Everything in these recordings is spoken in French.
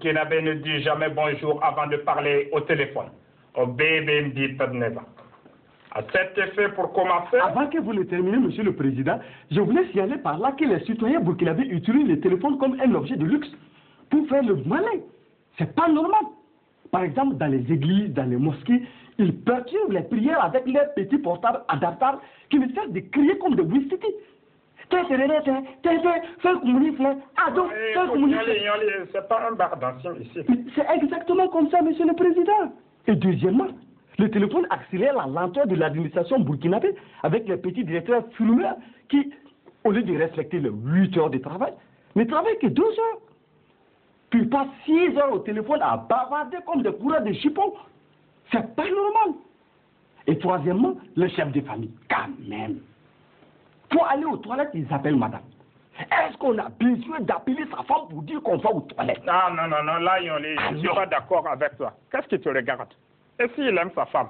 Burkinabé ne dit jamais bonjour avant de parler au téléphone. Au bébé dit Tadneva. À cet effet, pour commencer... Avant que vous ne terminiez, Monsieur le Président, je voulais signaler par là que les citoyens burkinabés utilisent le téléphone comme un objet de luxe pour faire le malin. C'est pas normal. Par exemple, dans les églises, dans les mosquées, ils perturbent les prières avec leurs petits portables adaptables qui ne servent de crier comme des Wistiti. C'est pas un bar d'ancien ici. C'est exactement comme ça, Monsieur le Président. Et deuxièmement, le téléphone accélère la lenteur de l'administration burkinabé avec les petits directeurs fumeurs qui, au lieu de respecter les 8 heures de travail, ne travaillent que 2 heures. Puis passent 6 heures au téléphone à bavarder comme des coureurs de chipons. C'est pas normal. Et troisièmement, le chef de famille, quand même. Pour aller aux toilettes, ils appellent madame. Est-ce qu'on a besoin d'appeler sa femme pour dire qu'on va aux toilettes? Non, là, je ne suis pas d'accord avec toi. Qu'est-ce qui te regarde? Et s'il aime sa femme?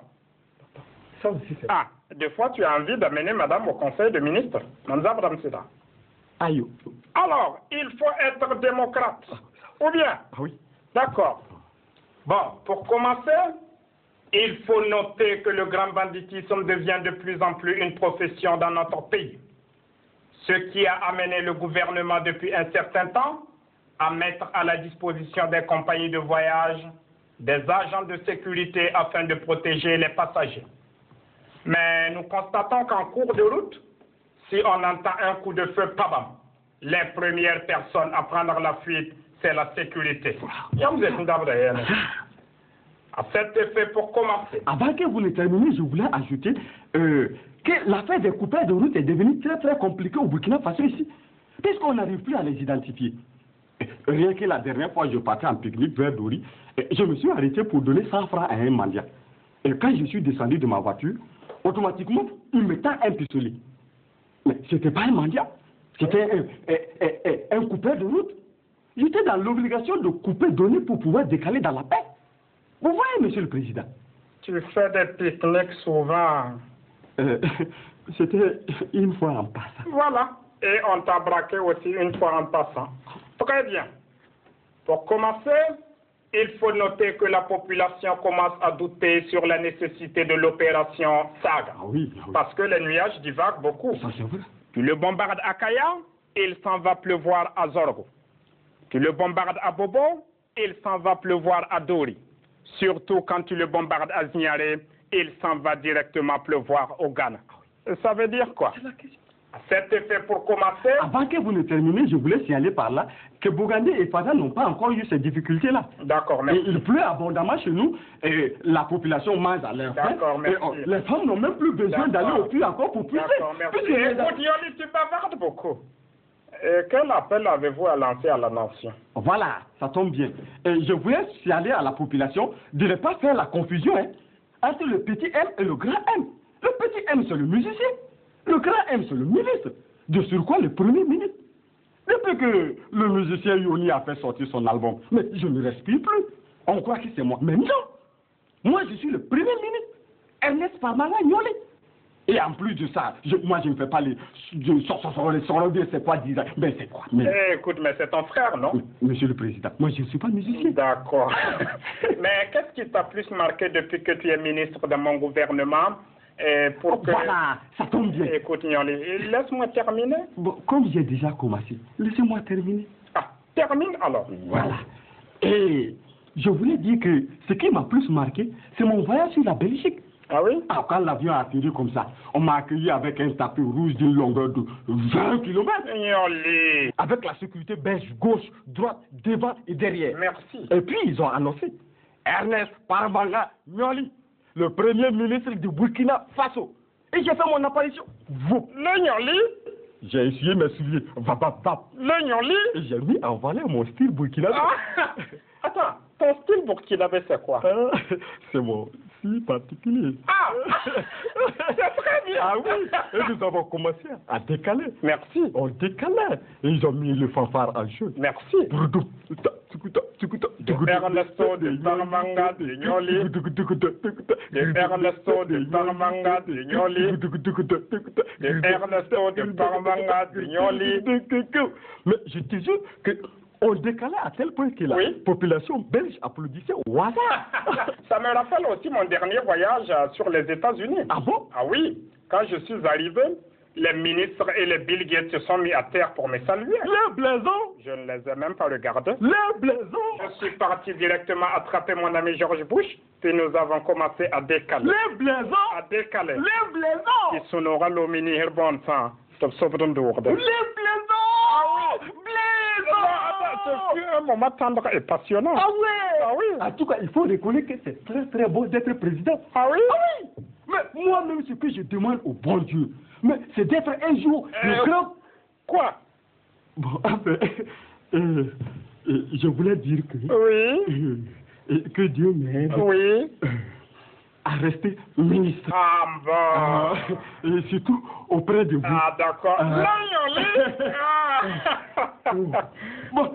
Ça aussi, c'est... Ah, des fois, tu as envie d'amener madame au conseil de ministres. Madame Sida. Aïe. Alors, il faut être démocrate. Ou bien? Ah oui. D'accord. Bon, pour commencer, il faut noter que le grand banditisme devient de plus en plus une profession dans notre pays. Ce qui a amené le gouvernement depuis un certain temps à mettre à la disposition des compagnies de voyage des agents de sécurité afin de protéger les passagers. Mais nous constatons qu'en cours de route, si on entend un coup de feu, pabam, les premières personnes à prendre la fuite, c'est la sécurité. À cet effet, pour commencer. Avant que vous ne terminiez, je voulais ajouter que l'affaire des coupeurs de route est devenue très très compliquée au Burkina Faso ici, puisqu'on n'arrive plus à les identifier. Rien que la dernière fois, je partais en pique-nique vers Dori, je me suis arrêté pour donner 100 francs à un mendiant. Et quand je suis descendu de ma voiture, automatiquement, il me tend un pistolet. Mais ce n'était pas un mendiant, c'était un coupeur de route. J'étais dans l'obligation de couper, donner pour pouvoir décaler dans la paix. Vous voyez, Monsieur le Président? Tu fais des pique-niques souvent. C'était une fois en passant. Voilà. Et on t'a braqué aussi une fois en passant. Très bien. Pour commencer, il faut noter que la population commence à douter sur la nécessité de l'opération Saga. Ah oui. Parce que les nuages divaguent beaucoup. Ça, c'est vrai. Tu le bombardes à Kaya, il s'en va pleuvoir à Zorgo. Tu le bombardes à Bobo, il s'en va pleuvoir à Dori. Surtout quand tu le bombardes à Zignare, il s'en va directement pleuvoir au Ghana. Ça veut dire quoi? À cet effet, pour commencer... Avant que vous ne terminiez, je voulais signaler par là que Bogandé et Fada n'ont pas encore eu ces difficultés-là. D'accord, merci. Et il pleut abondamment chez nous et la population mange à leur faim. D'accord, merci. Les femmes n'ont même plus besoin d'aller au puits encore pour pousser. D'accord, merci. Écoute, Yoli, tu bavardes beaucoup. Et quel appel avez-vous à lancer à la nation? Voilà, ça tombe bien. Et je voulais signaler à la population de ne pas faire la confusion entre le petit M et le grand M. Le petit M, c'est le musicien. Le grand M, c'est le ministre. De surcroît, le premier ministre. Depuis que le musicien Yoni a fait sortir son album, mais je ne respire plus. On croit que c'est moi. Mais non. Moi, je suis le premier ministre. Ernest Parmala Yoni. Et en plus de ça, moi je ne fais pas les sorodiers, c'est quoi dire? Mais c'est quoi? Mais... écoute, mais c'est ton frère, non? Monsieur le Président, moi je ne suis pas musicien. D'accord. Mais qu'est-ce qui t'a plus marqué depuis que tu es ministre de mon gouvernement? Voilà, ça tombe bien. Écoute, Nyoli, laisse-moi terminer. Bon, comme j'ai déjà commencé, laissez-moi terminer. Ah, termine alors. Voilà. Et je voulais dire que ce qui m'a plus marqué, c'est mon voyage sur la Belgique. Ah oui? Ah, quand l'avion a atterri comme ça, on m'a accueilli avec un tapis rouge d'une longueur de 20 km. Nyoli. Avec la sécurité belge, gauche, droite, devant et derrière. Merci. Et puis ils ont annoncé Ernest Parmanga Nyoli, le premier ministre du Burkina Faso. Et j'ai fait mon apparition. Vous. Le Nyoli? J'ai essuyé mes souliers. Le Nyoli? Et j'ai mis en valeur mon style burkinabé. Ah. Attends, ton style burkinabé c'est quoi? C'est mon si particulier. Ah. C'est très bien. Ah oui. Et nous avons commencé à décaler. Merci. On décalait. Et ils ont mis le fanfare en jeu. Merci. Ernesto de Parmanga de Nyoli. Ernesto de Parmanga de Nyoli. Ernesto de Parmanga de Nyoli. Mais je te jure que on décalait à tel point que la population belge applaudissait au hasard. Ça me rappelle aussi mon dernier voyage sur les États-Unis. Ah bon? Ah oui, quand je suis arrivé, les ministres et les Bill Gates se sont mis à terre pour me saluer. Les blaisons! Je ne les ai même pas regardés. Les blaisons! Je suis parti directement attraper mon ami George Bush, puis nous avons commencé à décaler. Les blaisons! À décaler. Les blaisons! Ils sont au Lomini Herbonsan. Les blaisons! Ce fut un moment tendre et passionnant. Ah oui! Ah oui! En tout cas, il faut reconnaître que c'est très très beau d'être président. Ah oui? Ah oui! Mais moi-même, ce que je demande au bon Dieu, mais c'est d'être un jour le grand... Quoi? Bon, enfin, je voulais dire que... Oui? Que Dieu m'aide. Oui? À rester ministre. Ah bon. Et surtout auprès de vous. Ah d'accord. Bon,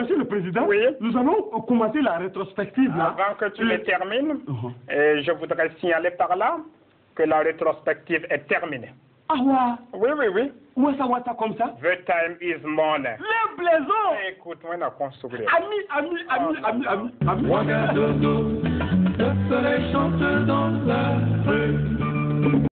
Monsieur le Président, nous allons commencer la rétrospective là. Avant que tu les termines, je voudrais signaler par là que la rétrospective est terminée. Ah ouais? Oui, oui, oui. Où ça va comme ça? The time is money. Les blaisons! Écoute, moi, on a construit. Ami. Ouagadougou, le soleil chante dans la rue.